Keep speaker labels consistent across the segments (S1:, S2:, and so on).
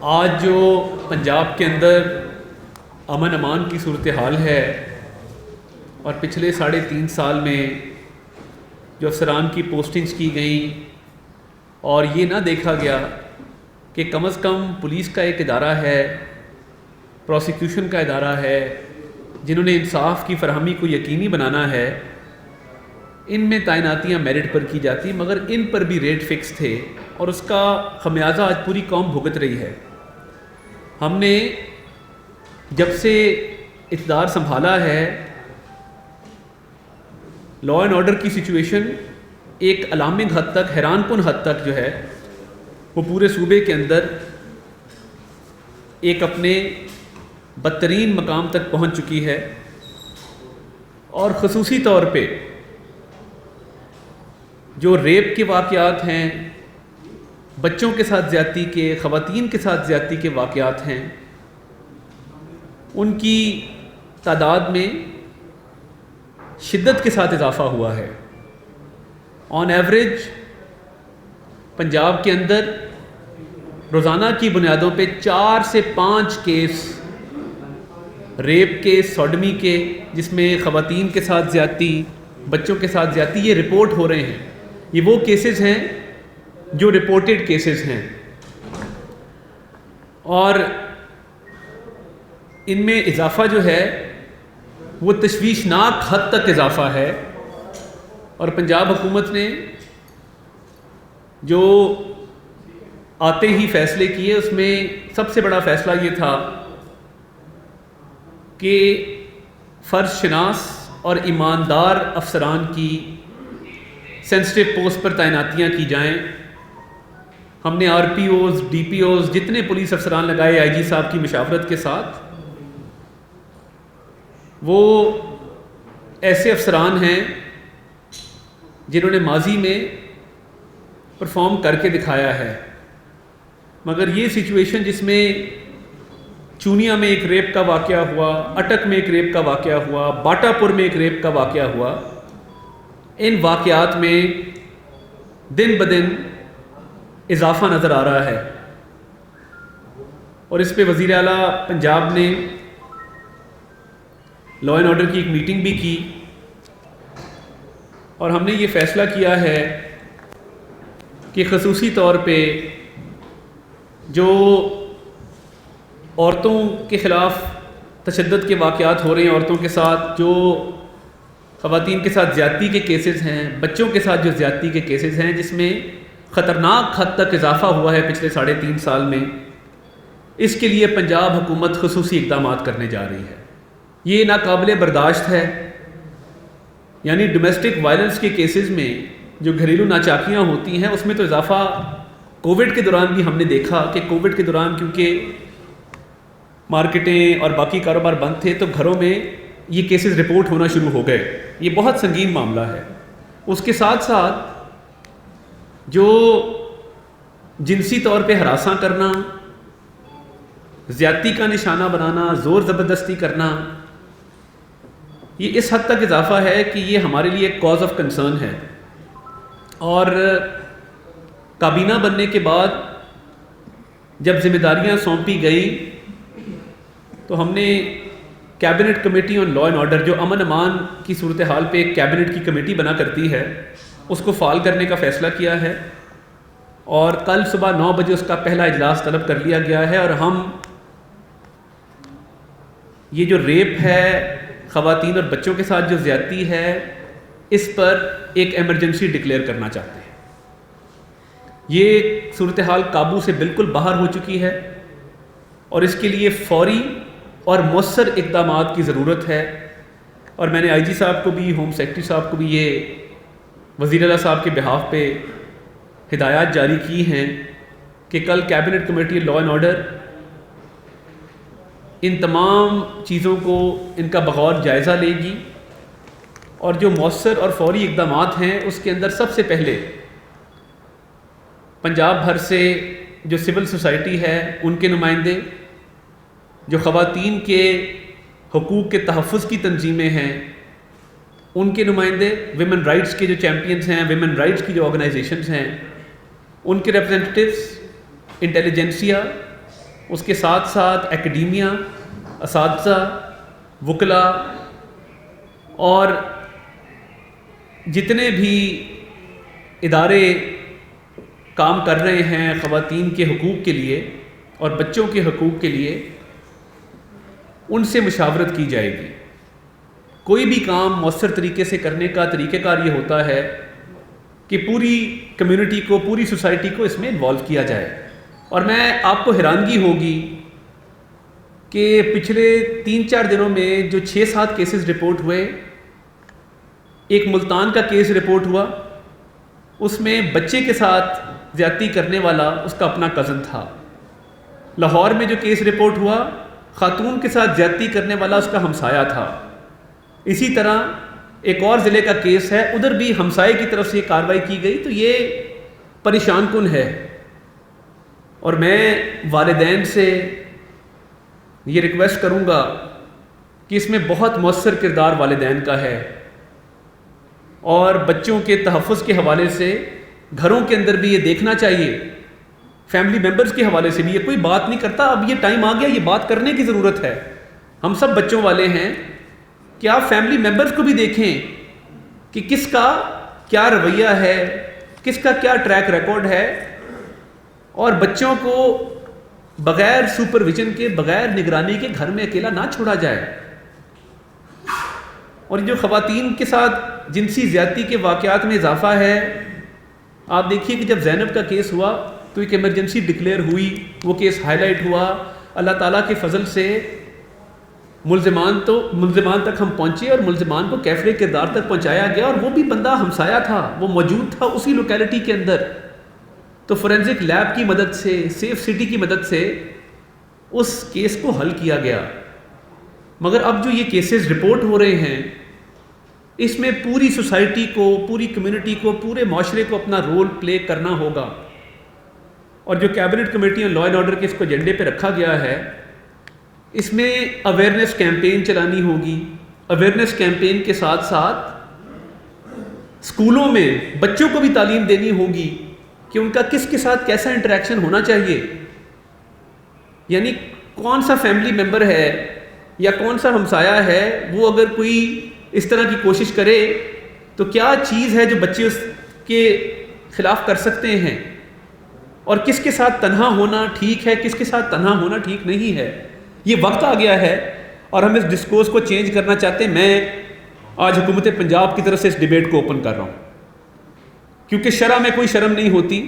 S1: آج جو پنجاب کے اندر امن امان کی صورتحال ہے اور پچھلے 3.5 سال میں جو افسران کی پوسٹنگز کی گئیں اور یہ نہ دیکھا گیا کہ کم از کم پولیس کا ایک ادارہ ہے، پروسیکیوشن کا ادارہ ہے، جنہوں نے انصاف کی فراہمی کو یقینی بنانا ہے، ان میں تعیناتیاں میرٹ پر کی جاتی مگر ان پر بھی ریٹ فکس تھے اور اس کا خمیازہ آج پوری قوم بھگت رہی ہے۔ ہم نے جب سے اقتدار سنبھالا ہے لا اینڈ آرڈر کی سچویشن ایک الارمنگ حد تک، حیران کن حد تک جو ہے وہ پورے صوبے کے اندر ایک اپنے بدترین مقام تک پہنچ چکی ہے، اور خصوصی طور پہ جو ریپ کے واقعات ہیں، بچوں کے ساتھ زیادتی کے، خواتین کے ساتھ زیادتی کے واقعات ہیں، ان کی تعداد میں شدت کے ساتھ اضافہ ہوا ہے۔ آن ایوریج پنجاب کے اندر روزانہ کی بنیادوں پہ 4 سے 5 کیس ریپ کے، سوڈمی کے، جس میں خواتین کے ساتھ زیادتی، بچوں کے ساتھ زیادتی، یہ رپورٹ ہو رہے ہیں۔ یہ وہ کیسز ہیں جو رپورٹڈ کیسز ہیں، اور ان میں اضافہ جو ہے وہ تشویشناک حد تک اضافہ ہے۔ اور پنجاب حکومت نے جو آتے ہی فیصلے کیے، اس میں سب سے بڑا فیصلہ یہ تھا کہ فرض شناس اور ایماندار افسران کی سینسٹیو پوسٹ پر تعیناتیاں کی جائیں۔ ہم نے R P Os, D P Os, جتنے پولیس افسران لگائے آئی جی صاحب کی مشاورت کے ساتھ۔ وہ ایسے افسران ہیں جنہوں نے ماضی میں پرفارم کر کے دکھایا ہے، مگر یہ سچویشن جس میں چونیا میں ایک ریپ کا واقعہ ہوا، اٹک میں ایک ریپ کا واقعہ ہوا، باٹا پور میں ایک ریپ کا واقعہ ہوا، ان واقعات میں دن بدن اضافہ نظر آ رہا ہے، اور اس پہ وزیر اعلیٰ پنجاب نے لا اینڈ آرڈر کی ایک میٹنگ بھی کی، اور ہم نے یہ فیصلہ کیا ہے کہ خصوصی طور پہ جو عورتوں کے خلاف تشدد کے واقعات ہو رہے ہیں، عورتوں کے ساتھ جو خواتین کے ساتھ زیادتی کے کیسز ہیں، بچوں کے ساتھ جو زیادتی کے کیسز ہیں، جس میں خطرناک حد تک اضافہ ہوا ہے پچھلے 3.5 سال میں، اس کے لیے پنجاب حکومت خصوصی اقدامات کرنے جا رہی ہے۔ یہ ناقابل برداشت ہے۔ یعنی ڈومیسٹک وائلنس کے کیسز میں جو گھریلو ناچاکیاں ہوتی ہیں، اس میں تو اضافہ کووڈ کے دوران بھی ہم نے دیکھا کہ کووڈ کے دوران کیونکہ مارکیٹیں اور باقی کاروبار بند تھے تو گھروں میں یہ کیسز رپورٹ ہونا شروع ہو گئے۔ یہ بہت سنگین معاملہ ہے۔ اس کے ساتھ ساتھ جو جنسی طور پہ ہراساں کرنا، زیادتی کا نشانہ بنانا، زور زبردستی کرنا، یہ اس حد تک اضافہ ہے کہ یہ ہمارے لیے ایک کاز آف کنسرن ہے۔ اور کابینہ بننے کے بعد جب ذمہ داریاں سونپی گئیں تو ہم نے cabinet committee on law and order, جو امن امان کی صورتحال پہ ایک کیبنٹ کی کمیٹی بنا کرتی ہے، اس کو فعال کرنے کا فیصلہ کیا ہے، اور کل صبح 9 بجے اس کا پہلا اجلاس طلب کر لیا گیا ہے، اور ہم یہ جو ریپ ہے، خواتین اور بچوں کے ساتھ جو زیادتی ہے، اس پر ایک ایمرجنسی ڈکلیئر کرنا چاہتے ہیں۔ یہ صورتحال قابو سے بالکل باہر ہو چکی ہے، اور اس کے لیے فوری اور مؤثر اقدامات کی ضرورت ہے۔ اور میں نے آئی جی صاحب کو بھی، ہوم سیکرٹری صاحب کو بھی یہ وزیر اعلیٰ صاحب کے بہاف پہ ہدایات جاری کی ہیں کہ کل cabinet committee law and order in تمام چیزوں کو، ان کا بغور جائزہ لے گی، اور جو مؤثر اور فوری اقدامات ہیں اس کے اندر سب سے پہلے پنجاب بھر سے جو سول سوسائٹی ہے ان کے نمائندے، جو خواتین کے حقوق کے تحفظ کی تنظیمیں ہیں ان کے نمائندے، ویمن رائٹس کے جو چیمپئنز ہیں، ویمن رائٹس کی جو آرگنائزیشنز ہیں ان کے ریپرزنٹیٹیوز، انٹیلیجنسیا اس کے ساتھ ساتھ ایکڈیمیا، اساتذہ، وکلاء اور جتنے بھی ادارے کام کر رہے ہیں خواتین کے حقوق کے لیے اور بچوں کے حقوق کے لیے، ان سے مشاورت کی جائے گی۔ کوئی بھی کام مؤثر طریقے سے کرنے کا طریقہ کار یہ ہوتا ہے کہ پوری کمیونٹی کو، پوری سوسائٹی کو اس میں انوالو کیا جائے۔ اور میں آپ کو حیرانگی ہوگی کہ پچھلے 3-4 دنوں میں جو 6-7 کیسز رپورٹ ہوئے، ایک ملتان کا کیس رپورٹ ہوا، اس میں بچے کے ساتھ زیادتی کرنے والا اس کا اپنا کزن تھا۔ لاہور میں جو کیس رپورٹ ہوا، خاتون کے ساتھ زیادتی کرنے والا اس کا ہمسایہ تھا۔ اسی طرح ایک اور ضلع کا کیس ہے، ادھر بھی ہمسائے کی طرف سے کارروائی کی گئی۔ تو یہ پریشان کن ہے، اور میں والدین سے یہ ریکویسٹ کروں گا کہ اس میں بہت مؤثر کردار والدین کا ہے، اور بچوں کے تحفظ کے حوالے سے گھروں کے اندر بھی یہ دیکھنا چاہیے، فیملی ممبرز کے حوالے سے بھی۔ یہ کوئی بات نہیں کرتا، اب یہ ٹائم آ گیا، یہ بات کرنے کی ضرورت ہے۔ ہم سب بچوں والے ہیں کہ آپ فیملی ممبرز کو بھی دیکھیں کہ کس کا کیا رویہ ہے، کس کا کیا ٹریک ریکارڈ ہے، اور بچوں کو بغیر سپرویژن کے، بغیر نگرانی کے گھر میں اکیلا نہ چھوڑا جائے۔ اور جو خواتین کے ساتھ جنسی زیادتی کے واقعات میں اضافہ ہے، آپ دیکھیے کہ جب زینب کا کیس ہوا تو ایک ایمرجنسی ڈکلیئر ہوئی، وہ کیس ہائی لائٹ ہوا، اللہ تعالیٰ کے فضل سے ملزمان تک ہم پہنچے، اور ملزمان کو کیفر کردار تک پہنچایا گیا، اور وہ بھی بندہ ہمسایہ تھا، وہ موجود تھا اسی لوکیلٹی کے اندر۔ تو فورینزک لیب کی مدد سے، سیف سٹی کی مدد سے اس کیس کو حل کیا گیا۔ مگر اب جو یہ کیسز رپورٹ ہو رہے ہیں، اس میں پوری سوسائٹی کو، پوری کمیونٹی کو، پورے معاشرے کو اپنا رول پلے کرنا ہوگا۔ اور جو cabinet committee on law and order کے اس کو ایجنڈے پہ رکھا گیا ہے، اس میں اویئرنیس کیمپین چلانی ہوگی۔ اویئرنیس کیمپین کے ساتھ ساتھ اسکولوں میں بچوں کو بھی تعلیم دینی ہوگی کہ ان کا کس کے ساتھ کیسا انٹریکشن ہونا چاہیے، یعنی کون سا فیملی ممبر ہے یا کون سا ہمسایہ ہے، وہ اگر کوئی اس طرح کی کوشش کرے تو کیا چیز ہے جو بچے اس کے خلاف کر سکتے ہیں، اور کس کے ساتھ تنہا ہونا ٹھیک ہے، کس کے ساتھ تنہا ہونا ٹھیک نہیں ہے۔ یہ وقت آ گیا ہے اور ہم اس ڈسکورس کو چینج کرنا چاہتے ہیں۔ میں آج حکومت پنجاب کی طرف سے اس ڈیبیٹ کو اوپن کر رہا ہوں، کیونکہ شرع میں کوئی شرم نہیں ہوتی،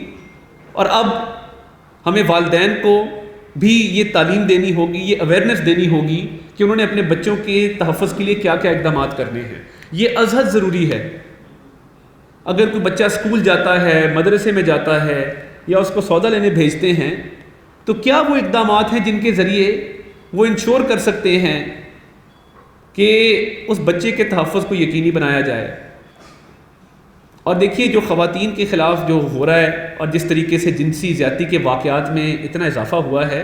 S1: اور اب ہمیں والدین کو بھی یہ تعلیم دینی ہوگی، یہ اویئرنیس دینی ہوگی کہ انہوں نے اپنے بچوں کے تحفظ کے لیے کیا کیا اقدامات کرنے ہیں۔ یہ ازحد ضروری ہے۔ اگر کوئی بچہ اسکول جاتا ہے، مدرسے میں جاتا ہے، یا اس کو سودا لینے بھیجتے ہیں، تو کیا وہ اقدامات ہیں جن کے ذریعے وہ انشور کر سکتے ہیں کہ اس بچے کے تحفظ کو یقینی بنایا جائے۔ اور دیکھیے جو خواتین کے خلاف جو ہو رہا ہے، اور جس طریقے سے جنسی زیادتی کے واقعات میں اتنا اضافہ ہوا ہے،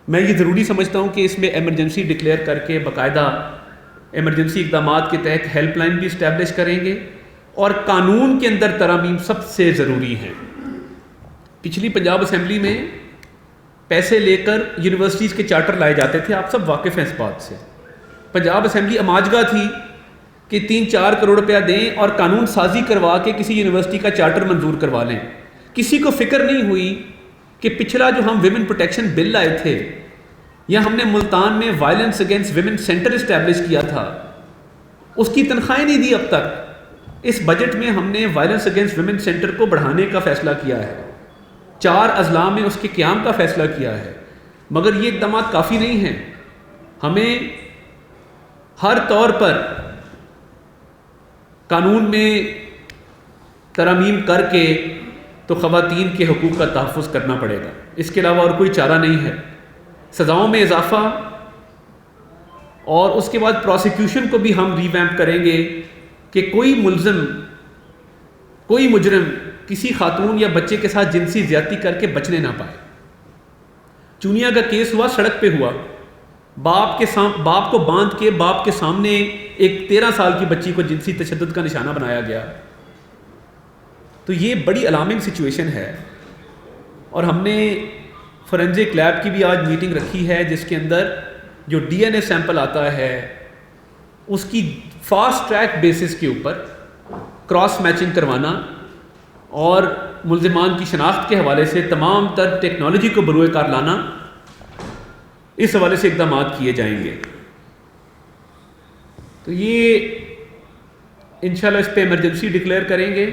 S1: میں یہ ضروری سمجھتا ہوں کہ اس میں ایمرجنسی ڈکلیئر کر کے باقاعدہ ایمرجنسی اقدامات کے تحت ہیلپ لائن بھی اسٹیبلش کریں گے، اور قانون کے اندر ترامیم سب سے ضروری ہیں۔ پچھلی پنجاب اسمبلی میں پیسے لے کر یونیورسٹیز کے چارٹر لائے جاتے تھے، آپ سب واقف ہیں اس بات سے۔ پنجاب اسمبلی اماجگاہ تھی کہ 3-4 کروڑ روپیہ دیں اور قانون سازی کروا کے کسی یونیورسٹی کا چارٹر منظور کروا لیں۔ کسی کو فکر نہیں ہوئی کہ پچھلا جو ہم ویمن پروٹیکشن بل لائے تھے، یا ہم نے ملتان میں violence against women centre establish کیا تھا، اس کی تنخواہیں نہیں دی اب تک۔ اس بجٹ میں ہم نے وائلنس اگینسٹ ویمن سینٹر کو بڑھانے کا فیصلہ کیا ہے، 4 اضلاع میں اس کے قیام کا فیصلہ کیا ہے، مگر یہ اقدامات کافی نہیں ہیں۔ ہمیں ہر طور پر قانون میں ترامیم کر کے تو خواتین کے حقوق کا تحفظ کرنا پڑے گا، اس کے علاوہ اور کوئی چارہ نہیں ہے۔ سزاؤں میں اضافہ، اور اس کے بعد پروسیکیوشن کو بھی ہم ریویمپ کریں گے کہ کوئی ملزم، کوئی مجرم کسی خاتون یا بچے کے ساتھ جنسی زیادتی کر کے بچنے نہ پائے۔ چونیا کا کیس ہوا، سڑک پہ ہوا، باپ کو باندھ کے باپ کے سامنے ایک 13 سال کی بچی کو جنسی تشدد کا نشانہ بنایا گیا۔ تو یہ بڑی الارمنگ سچویشن ہے، اور ہم نے فورینزک لیب کی بھی آج میٹنگ رکھی ہے جس کے اندر جو ڈی این اے سیمپل آتا ہے اس کی فاسٹ ٹریک بیسس کے اوپر کراس میچنگ کروانا اور ملزمان کی شناخت کے حوالے سے تمام تر ٹیکنالوجی کو بروئے کار لانا، اس حوالے سے اقدامات کیے جائیں گے۔ تو یہ انشاءاللہ اس پہ ایمرجنسی ڈکلیئر کریں گے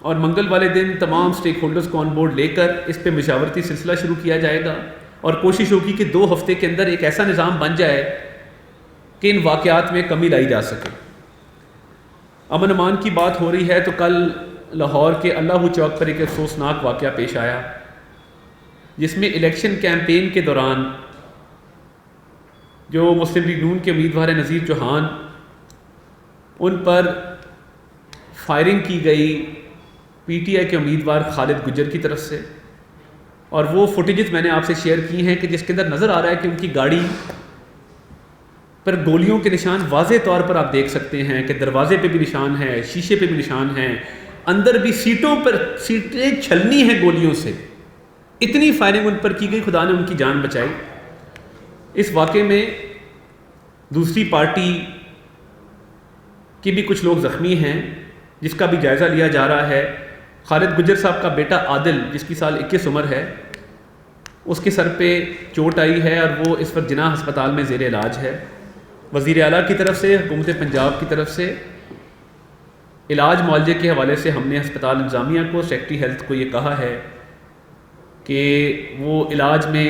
S1: اور منگل والے دن تمام سٹیک ہولڈرز کو آن بورڈ لے کر اس پہ مشاورتی سلسلہ شروع کیا جائے گا، اور کوشش ہوگی کہ 2 ہفتے کے اندر ایک ایسا نظام بن جائے کہ ان واقعات میں کمی لائی جا سکے۔ امن امان کی بات ہو رہی ہے تو کل لاہور کے اللہ چوک پر ایک افسوسناک واقعہ پیش آیا جس میں الیکشن کیمپین کے دوران جو مسلم لیگ نون کے امیدوار نذیر چوہان ان پر فائرنگ کی گئی پی ٹی آئی کے امیدوار خالد گجر کی طرف سے، اور وہ فوٹیجز میں نے آپ سے شیئر کی ہیں کہ جس کے اندر نظر آ رہا ہے کہ ان کی گاڑی پر گولیوں کے نشان واضح طور پر آپ دیکھ سکتے ہیں کہ دروازے پہ بھی نشان ہے، شیشے پہ بھی نشان ہیں، اندر بھی سیٹوں پر سیٹیں چھلنی ہیں گولیوں سے، اتنی فائرنگ ان پر کی گئی، خدا نے ان کی جان بچائی۔ اس واقعے میں دوسری پارٹی کے بھی کچھ لوگ زخمی ہیں جس کا بھی جائزہ لیا جا رہا ہے۔ خالد گجر صاحب کا بیٹا عادل جس کی سال 21 عمر ہے، اس کے سر پہ چوٹ آئی ہے اور وہ اس وقت جناح ہسپتال میں زیر علاج ہے۔ وزیر اعلیٰ کی طرف سے، حکومت پنجاب کی طرف سے علاج معالجے کے حوالے سے ہم نے ہسپتال انتظامیہ کو، سیکٹری ہیلتھ کو یہ کہا ہے کہ وہ علاج میں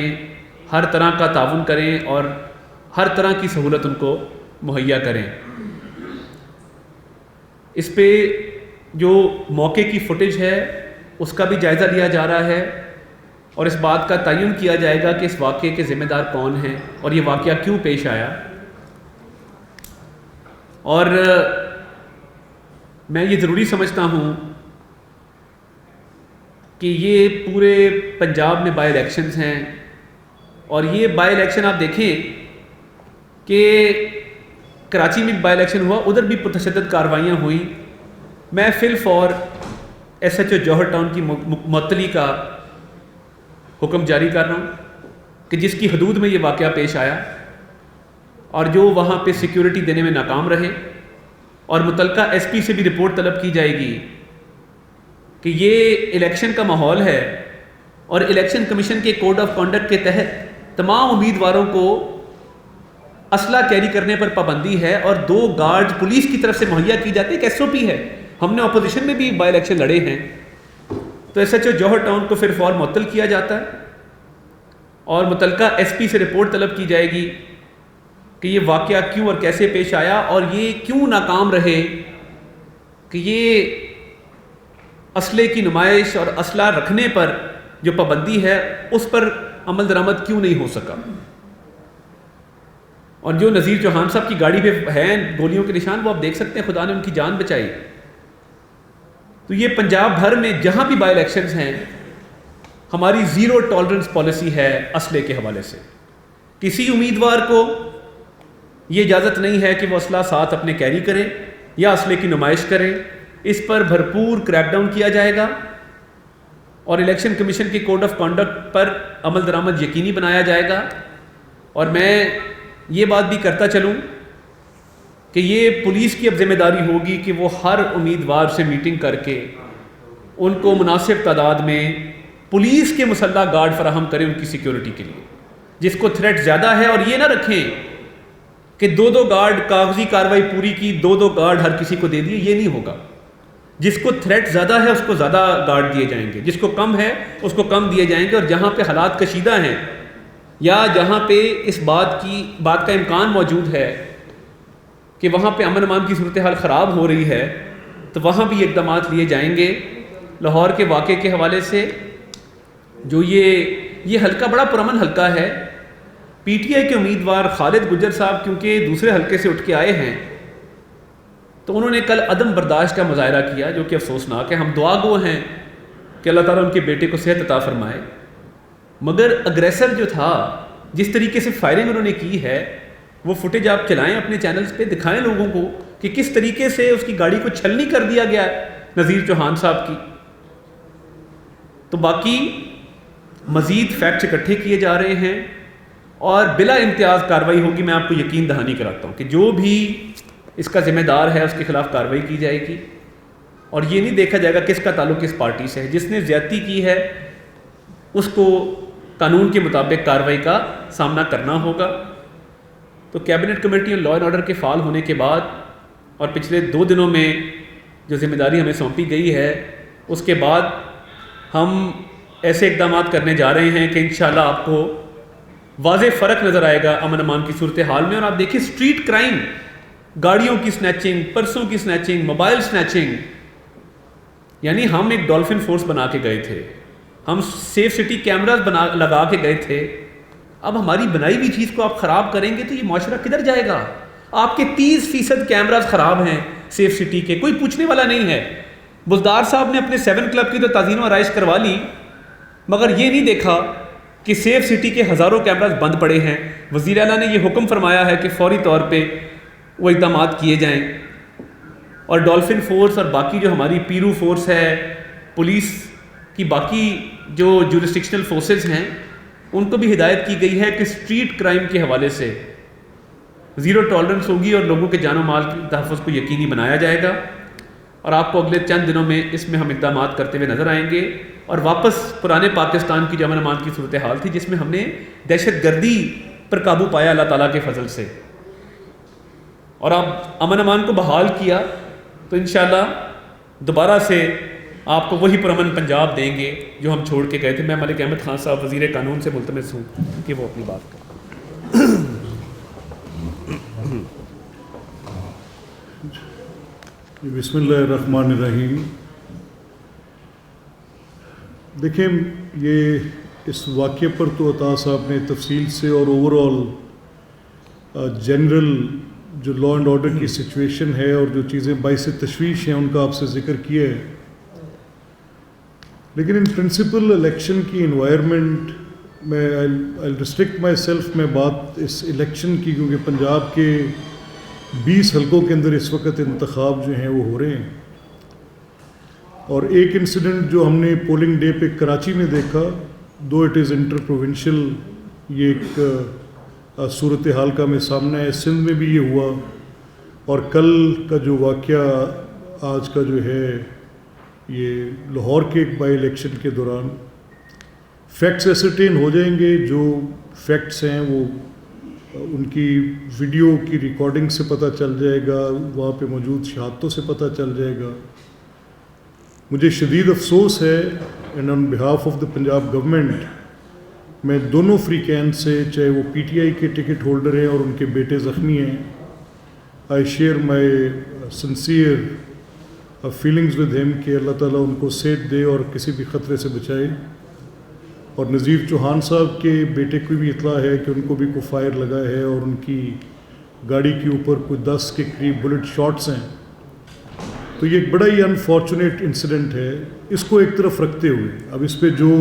S1: ہر طرح کا تعاون کریں اور ہر طرح کی سہولت ان کو مہیا کریں۔ اس پہ جو موقع کی فوٹیج ہے اس کا بھی جائزہ لیا جا رہا ہے اور اس بات کا تعین کیا جائے گا کہ اس واقعے کے ذمہ دار کون ہیں اور یہ واقعہ کیوں پیش آیا۔ اور میں یہ ضروری سمجھتا ہوں کہ یہ پورے پنجاب میں بائی الیکشنز ہیں، اور یہ بائی الیکشن آپ دیکھیں کہ کراچی میں بائی الیکشن ہوا، ادھر بھی پرتشدد کارروائیاں ہوئیں۔ میں فی الفور ایس ایچ او جوہر ٹاؤن کی معطلی کا حکم جاری کر رہا ہوں کہ جس کی حدود میں یہ واقعہ پیش آیا اور جو وہاں پہ سیکیورٹی دینے میں ناکام رہے، اور متعلقہ ایس پی سے بھی رپورٹ طلب کی جائے گی کہ یہ الیکشن کا ماحول ہے اور الیکشن کمیشن کے کوڈ آف کنڈکٹ کے تحت تمام امیدواروں کو اسلحہ کیری کرنے پر پابندی ہے اور 2 گارڈ پولیس کی طرف سے مہیا کی جاتی ہے، ایک ایس او پی ہے۔ ہم نے اپوزیشن میں بھی بائی الیکشن لڑے ہیں، تو ایس ایچ او جوہر ٹاؤن کو پھر فور معطل کیا جاتا ہے اور متعلقہ ایس پی سے رپورٹ طلب کی جائے گی کہ یہ واقعہ کیوں اور کیسے پیش آیا اور یہ کیوں ناکام رہے کہ یہ اسلحے کی نمائش اور اسلحہ رکھنے پر جو پابندی ہے اس پر عمل درآمد کیوں نہیں ہو سکا۔ اور جو نذیر چوہان صاحب کی گاڑی پہ ہیں گولیوں کے نشان، وہ آپ دیکھ سکتے ہیں، خدا نے ان کی جان بچائی۔ تو یہ پنجاب بھر میں جہاں بھی بائی الیکشنز ہیں ہماری 0 ٹالرنس پالیسی ہے اسلحے کے حوالے سے۔ کسی امیدوار کو یہ اجازت نہیں ہے کہ وہ اسلحہ ساتھ اپنے کیری کرے یا اسلحے کی نمائش کرے، اس پر بھرپور کریک ڈاؤن کیا جائے گا اور الیکشن کمیشن کے کوڈ آف کنڈکٹ پر عمل درآمد یقینی بنایا جائے گا۔ اور میں یہ بات بھی کرتا چلوں کہ یہ پولیس کی اب ذمہ داری ہوگی کہ وہ ہر امیدوار سے میٹنگ کر کے ان کو مناسب تعداد میں پولیس کے مسلح گارڈ فراہم کرے ان کی سیکیورٹی کے لیے۔ جس کو تھریٹ زیادہ ہے، اور یہ نہ رکھیں کہ 2 گارڈ کاغذی کارروائی پوری کی 2 گارڈ ہر کسی کو دے دیے، یہ نہیں ہوگا۔ جس کو تھریٹ زیادہ ہے اس کو زیادہ گارڈ دیے جائیں گے، جس کو کم ہے اس کو کم دیے جائیں گے، اور جہاں پہ حالات کشیدہ ہیں یا جہاں پہ اس بات کا امکان موجود ہے کہ وہاں پہ امن امان کی صورتحال خراب ہو رہی ہے تو وہاں بھی اقدامات لیے جائیں گے۔ لاہور کے واقعے کے حوالے سے جو یہ حلقہ بڑا پرامن حلقہ ہے، پی ٹی آئی کے امیدوار خالد گجر صاحب کیونکہ دوسرے حلقے سے اٹھ کے آئے ہیں تو انہوں نے کل عدم برداشت کا مظاہرہ کیا، جو کہ افسوسناک ہے۔ ہم دعا گو ہیں کہ اللہ تعالیٰ ان کے بیٹے کو صحت عطا فرمائے، مگر اگریسر جو تھا، جس طریقے سے فائرنگ انہوں نے کی ہے، وہ فوٹیج آپ چلائیں اپنے چینلز پہ، دکھائیں لوگوں کو کہ کس طریقے سے اس کی گاڑی کو چھلنی کر دیا گیا ہے نذیر چوہان صاحب کی۔ تو باقی مزید فیکٹس اکٹھے کیے جا رہے ہیں اور بلا امتیاز کارروائی ہوگی. میں آپ کو یقین دہانی کراتا ہوں کہ جو بھی اس کا ذمہ دار ہے اس کے خلاف کارروائی کی جائے گی, اور یہ نہیں دیکھا جائے گا کس کا تعلق کس پارٹی سے ہے. جس نے زیادتی کی ہے اس کو قانون کے مطابق کارروائی کا سامنا کرنا ہوگا. تو کیبنٹ کمیٹی اور لا اینڈ آرڈر کے فعال ہونے کے بعد اور پچھلے 2 دنوں میں جو ذمہ داری ہمیں سونپی گئی ہے, اس کے بعد ہم ایسے اقدامات کرنے جا رہے ہیں کہ انشاءاللہ آپ کو واضح فرق نظر آئے گا امن امان کی صورتحال میں. اور آپ دیکھیں اسٹریٹ کرائم, گاڑیوں کی سنیچنگ, پرسوں کی سنیچنگ, موبائل سنیچنگ, یعنی ہم ایک ڈولفن فورس بنا کے گئے تھے, ہم سیف سٹی کیمراز لگا کے گئے تھے. اب ہماری بنائی ہوئی چیز کو آپ خراب کریں گے تو یہ معاشرہ کدھر جائے گا؟ آپ کے 30% کیمراز خراب ہیں سیف سٹی کے, کوئی پوچھنے والا نہیں ہے. بزدار صاحب نے اپنے 7 کلب کی تو تعزین و آرائش کروا لی, مگر یہ نہیں دیکھا کہ سیف سٹی کے ہزاروں کیمراز بند پڑے ہیں. وزیر اعلیٰ نے یہ حکم فرمایا ہے کہ فوری طور پہ وہ اقدامات کیے جائیں. اور ڈولفن فورس اور باقی جو ہماری پیرو فورس ہے, پولیس کی باقی جو جورسڈکشنل فورسز ہیں, ان کو بھی ہدایت کی گئی ہے کہ اسٹریٹ کرائم کے حوالے سے زیرو ٹالرنس ہوگی اور لوگوں کے جان و مال کے تحفظ کو یقینی بنایا جائے گا. اور آپ کو اگلے چند دنوں میں اس میں ہم اقدامات کرتے ہوئے نظر آئیں گے, اور واپس پرانے پاکستان کی جو امن امان کی صورتحال تھی جس میں ہم نے دہشت گردی پر قابو پایا اللہ تعالیٰ کے فضل سے, اور آپ امن امان کو بحال کیا, تو انشاءاللہ دوبارہ سے آپ کو وہی پرامن پنجاب دیں گے جو ہم چھوڑ کے گئے تھے. میں ملک احمد خان صاحب وزیر قانون سے ملتمس ہوں کہ وہ اپنی بات کریں.
S2: بسم اللہ الرحمن الرحیم. دیکھیں, یہ اس واقعے پر تو عطا صاحب نے تفصیل سے اور اوور آل جنرل جو لا اینڈ آرڈر کی سچویشن ہے اور جو چیزیں باعث تشویش ہیں ان کا آپ سے ذکر کیا ہے. لیکن ان پرنسپل الیکشن کی انوائرمنٹ میں آئی ریسٹرکٹ مائی سیلف میں بات اس الیکشن کی, کیونکہ پنجاب کے 20 حلقوں کے اندر اس وقت انتخاب جو ہیں وہ ہو رہے ہیں. اور ایک انسیڈنٹ جو ہم نے پولنگ ڈے پہ کراچی میں دیکھا, دو اٹ از انٹر پروونشل, یہ ایک صورتحال کا ہمیں سامنا ہے. سندھ میں بھی یہ ہوا, اور کل کا جو واقعہ آج کا جو ہے یہ لاہور کے ایک بائی الیکشن کے دوران. فیکٹس ایسرٹین ہو جائیں گے, جو فیکٹس ہیں وہ ان کی ویڈیو کی ریکارڈنگ سے پتہ چل جائے گا, وہاں پہ موجود شہادتوں سے پتہ چل جائے گا. مجھے شدید افسوس ہے, and on behalf of the Punjab government, میں دونوں فریقین سے, چاہے وہ پی ٹی آئی کے ٹکٹ ہولڈر ہیں اور ان کے بیٹے زخمی ہیں, I share my sincere feelings with him کہ اللہ تعالیٰ ان کو صحت دے اور کسی بھی خطرے سے بچائے. اور نذیر چوہان صاحب کے بیٹے کو بھی اطلاع ہے کہ ان کو بھی کوئی فائر لگا ہے اور ان کی گاڑی کے اوپر کوئی 10 کے قریب بلٹ شاٹس ہیں. تو یہ ایک بڑا ہی انفارچونیٹ انسیڈنٹ ہے. اس کو ایک طرف رکھتے ہوئے اب اس پہ جو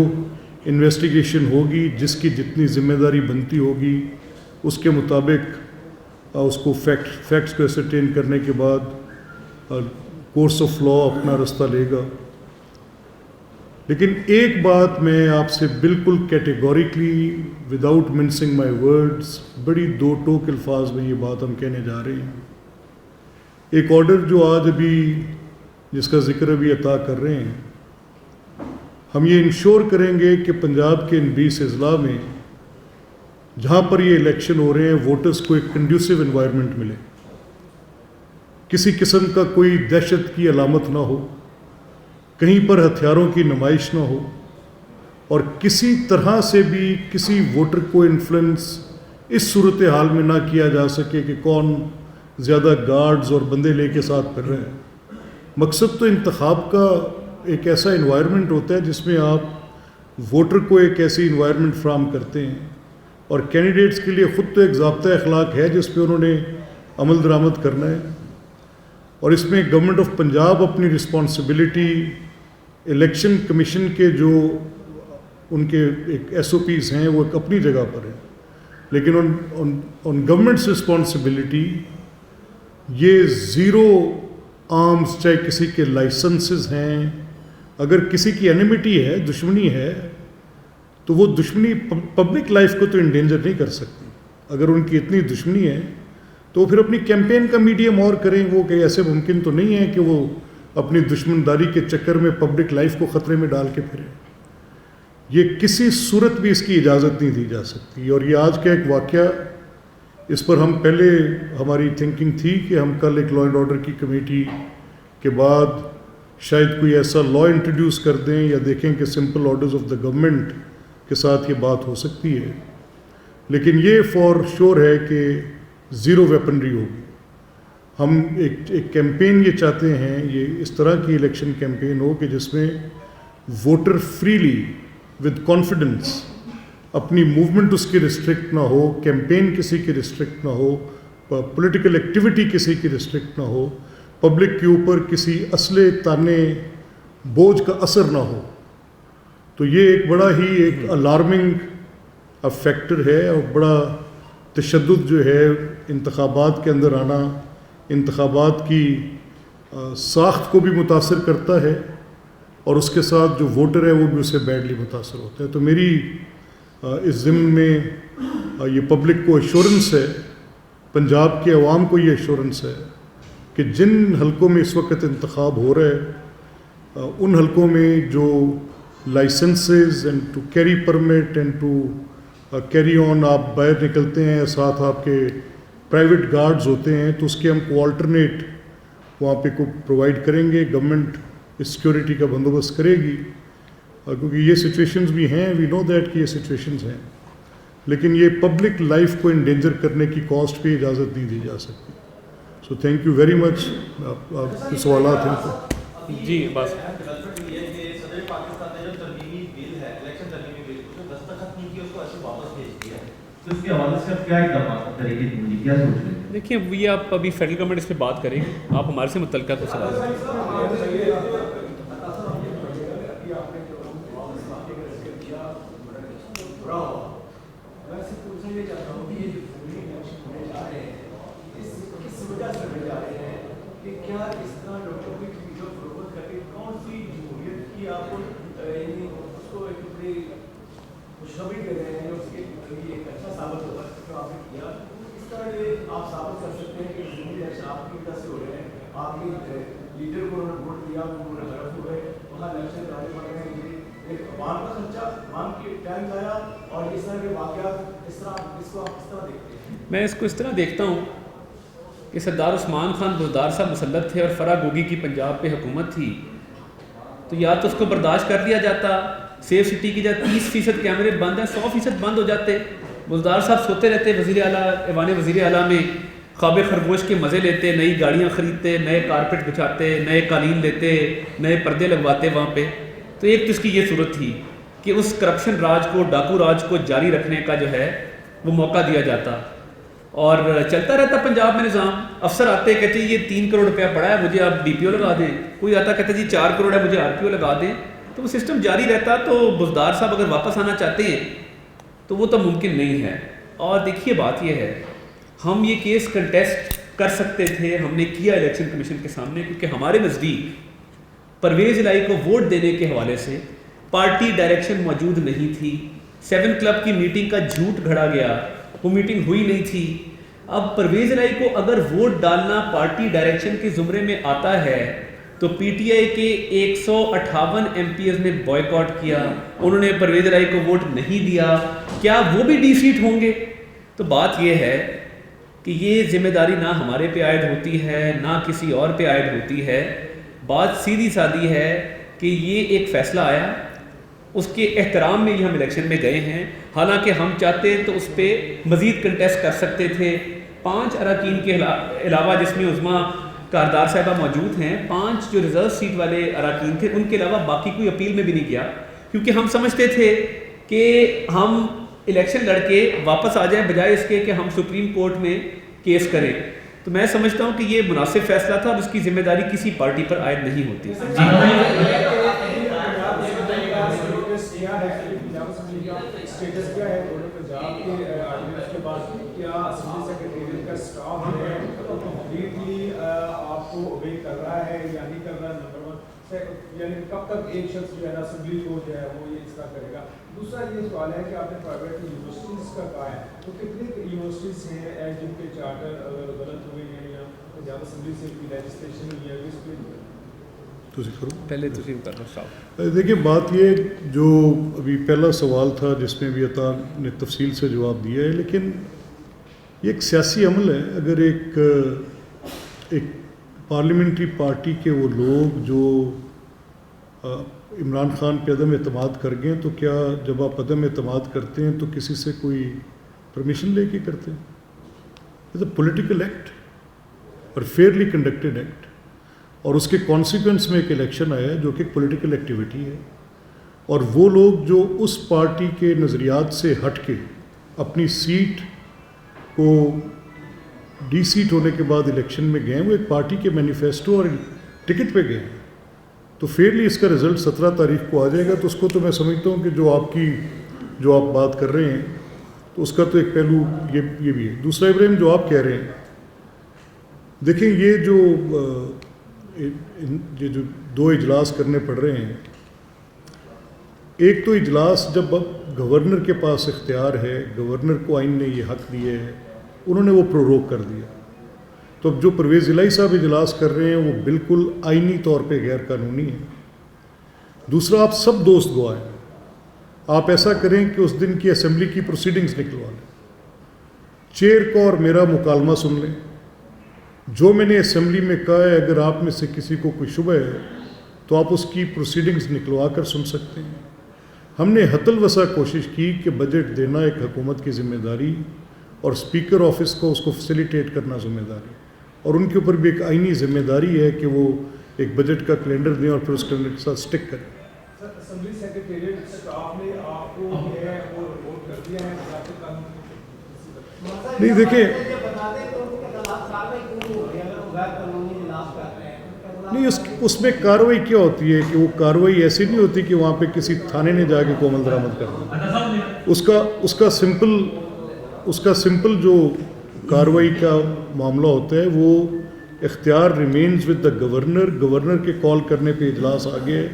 S2: انویسٹیگیشن ہوگی, جس کی جتنی ذمہ داری بنتی ہوگی, اس کے مطابق اس کو فیکٹس کو ایسرٹین کرنے کے بعد کورس آف لا اپنا رستہ لے گا. لیکن ایک بات میں آپ سے بالکل کیٹیگوریکلی وداؤٹ منسنگ مائی ورڈز, بڑی دو ٹوک الفاظ میں یہ بات ہم کہنے جا رہے ہیں. ایک آرڈر جو آج ابھی جس کا ذکر ابھی عطا کر رہے ہیں, ہم یہ انشور کریں گے کہ پنجاب کے ان 20 اضلاع میں جہاں پر یہ الیکشن ہو رہے ہیں ووٹرز کو ایک کنڈیوسو انوائرمنٹ ملے, کسی قسم کا کوئی دہشت کی علامت نہ ہو, کہیں پر ہتھیاروں کی نمائش نہ ہو, اور کسی طرح سے بھی کسی ووٹر کو انفلوئنس اس صورتحال میں نہ کیا جا سکے کہ کون زیادہ گارڈز اور بندے لے کے ساتھ پھر رہے ہیں. مقصد تو انتخاب کا ایک ایسا انوائرمنٹ ہوتا ہے جس میں آپ ووٹر کو ایک ایسی انوائرمنٹ فراہم کرتے ہیں, اور کینڈیڈیٹس کے لیے خود تو ایک ضابطۂ اخلاق ہے جس پہ انہوں نے عمل درآمد کرنا ہے. اور اس میں گورنمنٹ آف پنجاب اپنی رسپانسبلٹی الیکشن کمیشن کے جو ان کے ایک ایس او پیز ہیں وہ ایک اپنی جگہ پر ہے, لیکن آن گورنمنٹس رسپانسبلٹی یہ زیرو آرمز, چاہے کسی کے لائسنسز ہیں, اگر کسی کی اینیمیٹی ہے, دشمنی ہے, تو وہ دشمنی پبلک لائف کو تو انڈینجر نہیں کر سکتی. اگر ان کی اتنی دشمنی ہے تو پھر اپنی کیمپین کا میڈیم اور کریں. وہ کہ ایسے ممکن تو نہیں ہے کہ وہ اپنی دشمنداری کے چکر میں پبلک لائف کو خطرے میں ڈال کے پھریں. یہ کسی صورت بھی اس کی اجازت نہیں دی جا سکتی. اور یہ آج کا ایک واقعہ, اس پر ہم پہلے ہماری تھنکنگ تھی کہ ہم کل ایک لا اینڈ آرڈر کی کمیٹی کے بعد شاید کوئی ایسا لا انٹروڈیوس کر دیں یا دیکھیں کہ simple orders of the government کے ساتھ یہ بات ہو سکتی ہے. لیکن یہ فار شور ہے کہ زیرو ویپنری ہوگی. ہم ایک کیمپین یہ چاہتے ہیں, یہ اس طرح کی الیکشن کیمپین ہو کہ جس میں ووٹر فریلی ود کانفیڈنس اپنی موومنٹ اس کی ریسٹرکٹ نہ ہو, کیمپین کسی کی ریسٹرکٹ نہ ہو, پولیٹیکل ایکٹیویٹی کسی کی ریسٹرکٹ نہ ہو, پبلک کے اوپر کسی اسلحے تانے بوجھ کا اثر نہ ہو. تو یہ ایک بڑا ہی ایک الارمنگ فیکٹر ہے اور بڑا تشدد جو ہے انتخابات کے اندر آنا, انتخابات کی ساخت کو بھی متاثر کرتا ہے اور اس کے ساتھ جو ووٹر ہے وہ بھی اسے بیڈلی متاثر ہوتا ہے. تو میری اس ضمن میں یہ پبلک کو ایشورنس ہے, پنجاب کے عوام کو یہ ایشورنس ہے کہ جن حلقوں میں اس وقت انتخاب ہو رہا ہے ان حلقوں میں جو licenses and to carry permit and to carry آن آپ باہر نکلتے ہیں, ساتھ آپ کے پرائیویٹ گارڈز ہوتے ہیں, تو اس کے ہم کو آلٹرنیٹ وہاں پہ کو پرووائڈ کریں گے. گورنمنٹ اس سیکیورٹی کا بندوبست کرے گی کیونکہ یہ سچویشنز بھی ہیں, وی نو دیٹ کہ یہ سچویشنز ہیں, لیکن یہ پبلک لائف کو انڈینجر کرنے کی کاسٹ پہ اجازت نہیں دی جا سکتی. So thank you very much. آپ کے سوالات ہیں تو
S1: جی بس دیکھیے یہ آپ ابھی فیڈرل گورنمنٹ اس پہ بات کریں گے, آپ ہمارے سے متعلقہ کو سوال میں اس کو اس طرح دیکھتا ہوں کہ سردار عثمان خان بزدار صاحب مسلط تھے اور فرا گوگی کی پنجاب پہ حکومت تھی, تو یا تو اس کو برداشت کر لیا جاتا, سیف سٹی کی جب 30% کیمرے بند ہیں 100% بند ہو جاتے, بزدار صاحب سوتے رہتے وزیر اعلیٰ ایوان وزیر اعلیٰ میں, خواب خرگوش کے مزے لیتے, نئی گاڑیاں خریدتے, نئے کارپیٹ بچھاتے, نئے قالین لیتے, نئے پردے لگواتے وہاں پہ. تو ایک تو اس کی یہ صورت تھی کہ اس کرپشن راج کو, ڈاکو راج کو جاری رکھنے کا جو ہے وہ موقع دیا جاتا اور چلتا رہتا پنجاب میں نظام. افسر آتے کہتے یہ 3 کروڑ روپیہ پڑا ہے مجھے آپ ڈی پی او لگا دیں, کوئی آتا کہتا جی 4 کروڑ ہے مجھے آر پی او لگا دیں, تو وہ سسٹم جاری رہتا. تو بزدار صاحب اگر واپس آنا چاہتے ہیں تو وہ تو ممکن نہیں ہے. اور دیکھیے بات یہ ہے, ہم یہ کیس کنٹیسٹ کر سکتے تھے, ہم نے کیا الیکشن کمیشن کے سامنے, کیونکہ ہمارے نزدیک پرویز الہی کو ووٹ دینے کے حوالے سے پارٹی ڈائریکشن موجود نہیں تھی. 7 کلب کی میٹنگ کا جھوٹ گھڑا گیا, وہ میٹنگ ہوئی نہیں تھی. اب پرویز الہی کو اگر ووٹ ڈالنا پارٹی ڈائریکشن کے زمرے میں آتا ہے تو پی ٹی آئی کے 158 ایم پی ایز نے بوائیکاٹ کیا, انہوں نے پرویز الہی کو ووٹ نہیں دیا, کیا وہ بھی ڈی سیٹ ہوں گے؟ تو بات یہ ہے کہ یہ ذمہ داری نہ ہمارے پہ عائد ہوتی ہے نہ کسی اور پہ عائد ہوتی ہے. بات سیدھی سادی ہے کہ یہ ایک فیصلہ آیا, اس کے احترام میں یہ ہم الیکشن میں گئے ہیں. حالانکہ ہم چاہتے تو اس پہ مزید کنٹیسٹ کر سکتے تھے. 5 اراکین کے علاوہ جس میں عظمیٰ کاردار صاحبہ موجود ہیں, 5 جو ریزرو سیٹ والے اراکین تھے, ان کے علاوہ باقی کوئی اپیل میں بھی نہیں گیا, کیونکہ ہم سمجھتے تھے کہ ہم الیکشن لڑ کے واپس آ جائیں بجائے اس کے کہ ہم سپریم کورٹ میں کیس کریں. تو میں سمجھتا ہوں کہ یہ مناسب فیصلہ تھا اور اس کی ذمہ داری کسی پارٹی پر عائد نہیں ہوتی.
S3: یعنی کب تک ایک شخص جو ہے نا اسمبلی کو جو ہے وہ یہ اس طرح کرے گا. دوسرا یہ سوال ہے کہ آپ نے پرائیویٹ یونیورسٹیز کا کہا ہے, تو کتنی یونیورسٹیز ہیں جن کے چارٹر غلط ہوئے ہیں یا زیادہ اسمبلی سے کوئی لیجسلیشن ہوئی ہے اس پہ
S1: پہلے تو کرنا صاحب.
S2: دیکھیے بات یہ جو ابھی پہلا سوال تھا جس میں بھی عطا نے تفصیل سے جواب دیا ہے, لیکن یہ ایک سیاسی عمل ہے. اگر ایک پارلیمنٹری پارٹی کے وہ لوگ جو عمران خان پہ عدم اعتماد کر گئے تو کیا جب آپ عدم اعتماد کرتے ہیں تو کسی سے کوئی پرمیشن لے کے کرتے ہیں؟ اٹس اے پولیٹیکل ایکٹ اور فیئرلی کنڈکٹیڈ ایکٹ, اور اس کے کانسیکوینس میں ایک الیکشن آیا ہے جو کہ ایک پولیٹیکل ایکٹیویٹی ہے, اور وہ لوگ جو اس پارٹی کے نظریات سے ہٹ کے اپنی سیٹ کو ڈی سیٹ ہونے کے بعد الیکشن میں گئے, وہ ایک پارٹی کے مینیفیسٹو اور ٹکٹ پہ گئے ہیں, تو فیئرلی اس کا رزلٹ 17 تاریخ کو آ جائے گا. تو اس کو تو میں سمجھتا ہوں کہ جو آپ بات کر رہے ہیں تو اس کا تو ایک پہلو یہ بھی ہے. دوسرا ابراہیم جو آپ کہہ رہے ہیں, دیکھیں یہ جو 2 اجلاس کرنے پڑ رہے ہیں, ایک تو اجلاس جب گورنر کے پاس اختیار ہے, گورنر کو آئین نے یہ حق دیے ہے, انہوں نے وہ پروروگ کر دیا, تو اب جو پرویز الہی صاحب اجلاس کر رہے ہیں وہ بالکل آئینی طور پہ غیر قانونی ہے. دوسرا آپ سب دوست گواہ ہیں, آپ ایسا کریں کہ اس دن کی اسمبلی کی پروسیڈنگز نکلوا لیں, چیئر کو اور میرا مکالمہ سن لیں, جو میں نے اسمبلی میں کہا ہے اگر آپ میں سے کسی کو کوئی شبہ ہے تو آپ اس کی پروسیڈنگز نکلوا کر سن سکتے ہیں. ہم نے حتی الوسع کوشش کی کہ بجٹ دینا ایک حکومت کی ذمہ داری اور اسپیکر آفس کو اس کو فیسیلیٹیٹ کرنا ذمہ داری, اور ان کے اوپر بھی ایک آئینی ذمہ داری ہے کہ وہ ایک بجٹ کا کیلنڈر دیں اور پھر اس کیلنڈر کے ساتھ اسٹک کریں.
S3: اسمبلی سیکریٹریٹ اسٹاف نے آپ کو جو ہے وہ رپورٹ کر دیا ہے.
S2: نہیں دیکھیں, نہیں اس میں کارروائی کیا ہوتی ہے کہ وہ کارروائی ایسی نہیں ہوتی کہ وہاں پہ کسی تھانے نے جا کے کو عمل درآمد کرنا. اس کا سمپل جو کارروائی کا معاملہ ہوتا ہے وہ اختیار remains with the governor. Governor کے کال کرنے پہ اجلاس آ گیا ہے.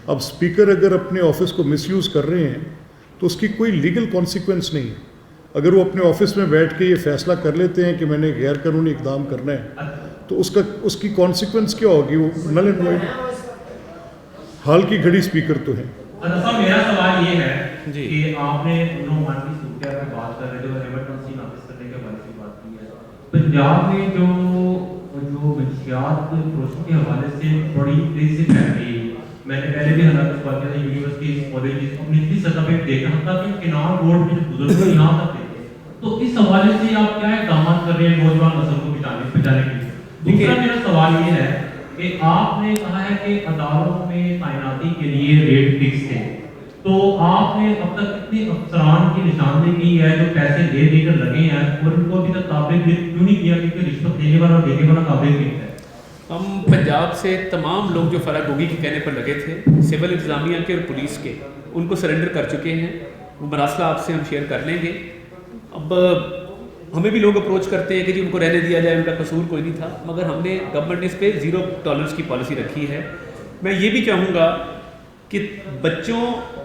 S2: اب اسپیکر اگر اپنے آفس کو مس یوز کر رہے ہیں تو اس کی کوئی لیگل کانسیکوینس نہیں ہے. اگر وہ اپنے آفس میں بیٹھ کے یہ فیصلہ کر لیتے ہیں کہ میں نے غیر قانونی اقدام کرنا ہے تو اس کی کانسیکوینس کیا ہوگی؟ وہ نل اینڈ وائڈ. حال کی گھڑی اسپیکر تو ہیں.
S4: میرا سوال یہ ہے کہ آپ نے کی صورتحال میں بات کر رہے جو ایمرجنسی نافذ کرنے کے بارے میں بات کی ہے. پنجاب میں جو منشیات فروشوں کے حوالے سے بڑی تیزی سے پھیل رہی ہے, میں نے پہلے بھی حالات اس بات کیا یونیورسٹیز کالجز اپنی اتنی سطح پہ دیکھا تھا کہ کنار روڈ پہ جو بزرگ یہاں تک دیکھے, تو اس حوالے سے آپ کیا اقدامات کر رہے ہیں نوجوان نسل کو بچانے کے لیے؟ دوسرا میرا سوال یہ ہے کہ آپ نے کہا ہے کہ اداروں میں تعیناتی کے لیے ریٹ فکس ہے, تو آپ نے اب تک کتنے افسران کی نشاندہی کی ہے جو پیسے دے کر لگے ہیں اور ان کو ابھی تک قابل کیوں نہیں کیا کیونکہ رشوت دینے والا اور دینے والا قابل نہیں ہے؟
S1: ہم پنجاب سے تمام لوگ جو فرا گوگی کے کہنے پر لگے تھے, سول انتظامیہ کے اور پولیس کے, ان کو سرنڈر کر چکے ہیں. وہ مراسلہ آپ سے ہم شیئر کر لیں گے. اب ہمیں بھی لوگ اپروچ کرتے ہیں کہ جی ان کو رہنے دیا جائے, ان کا قصور کوئی نہیں تھا, مگر ہم نے گورنمنٹ نے اس پہ 0 ٹالرنس کی پالیسی رکھی ہے. میں یہ بھی چاہوں گا کہ بچوں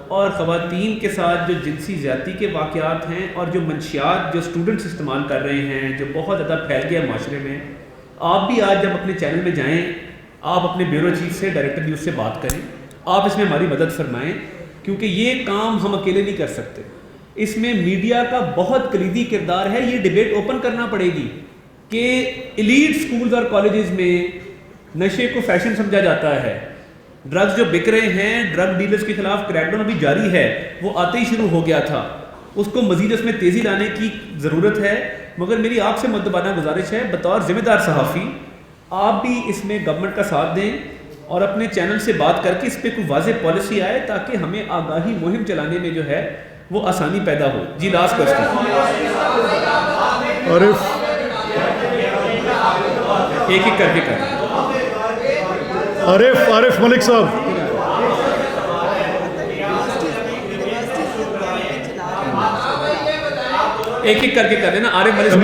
S1: اور خواتین کے ساتھ جو جنسی زیادتی کے واقعات ہیں اور جو منشیات جو اسٹوڈنٹس استعمال کر رہے ہیں جو بہت زیادہ پھیل گیا معاشرے میں, آپ بھی آج جب اپنے چینل میں جائیں, آپ اپنے بیورو چیف سے, ڈائریکٹر نیوز سے بات کریں, آپ اس میں ہماری مدد فرمائیں, کیونکہ یہ کام ہم اکیلے نہیں کر سکتے. اس میں میڈیا کا بہت کلیدی کردار ہے. یہ ڈیبیٹ اوپن کرنا پڑے گی کہ ایلیٹ سکولز اور کالجز میں نشے کو فیشن سمجھا جاتا ہے. ڈرگز جو بک رہے ہیں, ڈرگ ڈیلرز کے خلاف کریک ڈاؤن ابھی جاری ہے, وہ آتے ہی شروع ہو گیا تھا. اس کو مزید اس میں تیزی لانے کی ضرورت ہے. مگر میری آپ سے مؤدبانہ گزارش ہے, بطور ذمہ دار صحافی آپ بھی اس میں گورنمنٹ کا ساتھ دیں اور اپنے چینل سے بات کر کے اس پہ کوئی واضح پالیسی آئے تاکہ ہمیں آگاہی مہم چلانے میں جو ہے وہ آسانی پیدا ہو. جی لاسٹ کوسچن
S2: عارف,
S1: ایک ایک کر کے کریں.
S2: عارف ملک صاحب,
S1: ایک ایک کر کے کر دینا. عارف ملک
S4: صاحب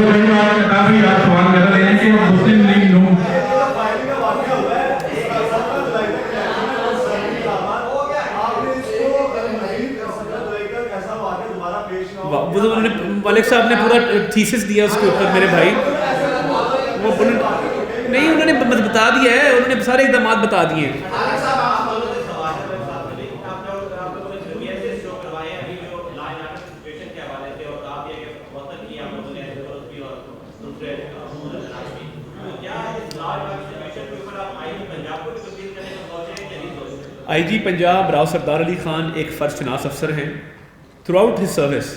S1: انہوں نے ملک صاحب نے پورا تھیسس دیا اس کے اوپر میرے بھائی، وہ نہیں انہوں نے بتا دیا ہے، انہوں نے سارے اقدامات بتا دیے ہیں۔ آئی جی پنجاب راؤ سردار علی خان ایک فرض شناس افسر ہیں، تھرو آؤٹ ہز سروس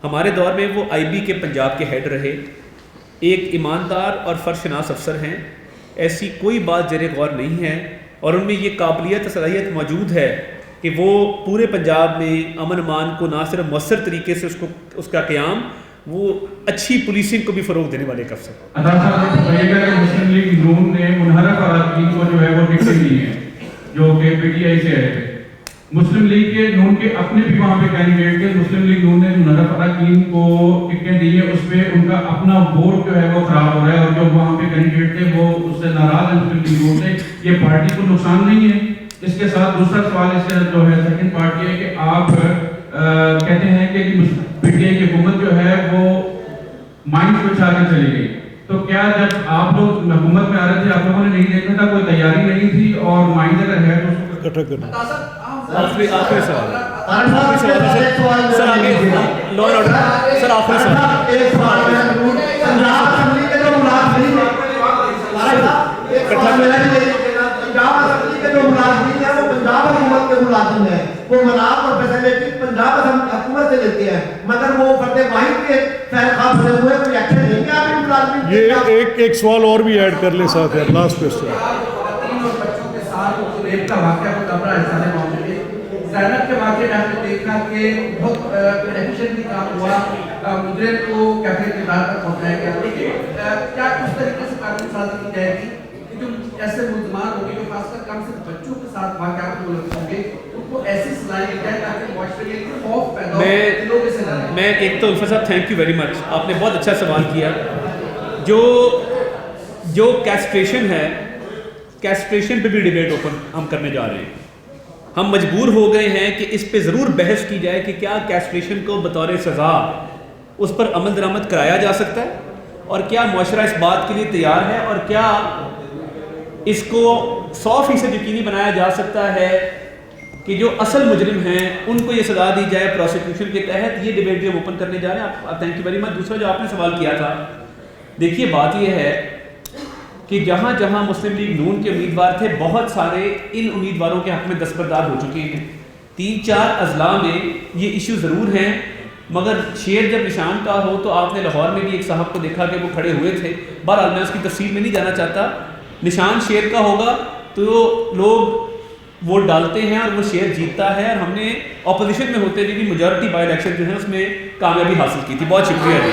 S1: ہمارے دور میں وہ آئی بی کے پنجاب کے ہیڈ رہے، ایک ایماندار اور فرض شناس افسر ہیں، ایسی کوئی بات زیر غور نہیں ہے، اور ان میں یہ قابلیت صلاحیت موجود ہے کہ وہ پورے پنجاب میں امن امان کو نہ صرف مؤثر طریقے سے اس کا قیام، وہ اچھی پولیسنگ کو بھی فروغ دینے والے ایک افسر۔
S5: مسلم لیگ نون نے منحرف اراکین کو جو ہے وہ ٹکٹیں دی ہیں جو کہ پی ٹی آئی سے آئے تھے، مسلم لیگ کے نون کے اپنے بھی وہاں پہ کینڈیڈیٹ تھے، مسلم لیگ نون نے منحرف اراکین کو ٹکٹیں دی ہیں، اس پہ ان کا اپنا ووٹ جو ہے وہ خراب ہو رہا ہے، اور جو وہاں پہ کینڈیڈیٹ تھے وہ اس سے ناراض ہیں مسلم لیگ نون سے، یہ پارٹی کو نقصان نہیں ہے۔ اس کے ساتھ دوسرا سوال اس کا جو ہے سیکنڈ پارٹ یہ ہے کہ آپ کہتے ہیں کہ پی ٹی آئی کی حکومت جو ہے وہ مائنڈ کو چھا کے چلی گئی، تو کیا جب آپ لوگ حکومت میں آ رہے تھے آپ لوگوں نے نہیں دیکھا تھا، کوئی تیاری نہیں تھی، اور مائنڈ اگر ہے تو اس کو
S2: اکٹھا کرنا۔
S1: آخری سوال سر، آگے لا اینڈ آرڈر سر، آخری سوال۔
S6: ایک سوال پنجاب اسمبلی کے جو ملازمین ہیں، پنجاب اسمبلی کے جو ملازمین ہیں وہ پنجاب حکومت کے ملازم ہیں، وہ مناف اور فیسلٹی پنجاب حکومت سے لیتے ہیں، مگر وہ فرد واحد کے خیر خواہ بنے ہوئے کوئی ایکشن نہیں کیا آپ ان ملازمین؟
S2: یہ ایک سوال اور بھی ایڈ کر لیں ساتھ یار، لاسٹ کوسچن۔
S7: اور بچوں کے ساتھ ریپ کا واقعہ کو کمرہ احسان معاملے میں زینب کے واقعے میں ہم نے دیکھا کہ بہت ایفیشینٹلی کام ہوا، مجرم کو کیفے کردار تک پہنچایا گیا، لیکن کیا اس طریقے سے قانون سازی کی جائے گی کہ جو ایسے ملزمان ہوں گے جو خاص کر کم سے بچوں کے ساتھ واقعات ملوث ہوں گے ان کو ایسی سزائیں دی جائیں تاکہ معاشرے میں ایک خوف پیدا ہو لوگوں سے لڑیں؟
S1: میں ایک تو الفت صاحب تھینک یو ویری مچ، آپ نے بہت اچھا سوال کیا۔ جو کیسٹریشن ہے، کیسٹریشن پہ بھی ڈیبیٹ اوپن ہم کرنے جا رہے ہیں، ہم مجبور ہو گئے ہیں کہ اس پہ ضرور بحث کی جائے کہ کیا کیسٹریشن کو بطور سزا اس پر عمل درآمد کرایا جا سکتا ہے، اور کیا معاشرہ اس بات کے لیے تیار ہے، اور کیا اس کو 100% یقینی بنایا جا سکتا ہے کہ جو اصل مجرم ہیں ان کو یہ سزا دی جائے پروسیکیوشن کے تحت۔ یہ ڈیبیٹ جو ہم اوپن کرنے جا رہے ہیں، تھینک یو ویری مچ۔ دوسرا جو آپ نے سوال کیا تھا، دیکھیے بات یہ ہے کہ جہاں جہاں مسلم لیگ نون کے امیدوار تھے، بہت سارے ان امیدواروں کے حق میں دستبردار ہو چکے ہیں، 3-4 اضلاع میں یہ ایشو ضرور ہیں، مگر شیر جب نشان کا ہو تو آپ نے لاہور میں بھی ایک صاحب کو دیکھا کہ وہ کھڑے ہوئے تھے، بہرحال میں اس کی تفصیل میں نہیں جانا چاہتا، نشان شیر کا ہوگا تو لوگ ووٹ ڈالتے ہیں اور وہ شیر جیتتا ہے، اور ہم نے اپوزیشن میں ہوتے ہوئے بھی میجورٹی بائی الیکشن جو ہے اس میں کامیابی حاصل کی تھی۔ بہت شکریہ جی۔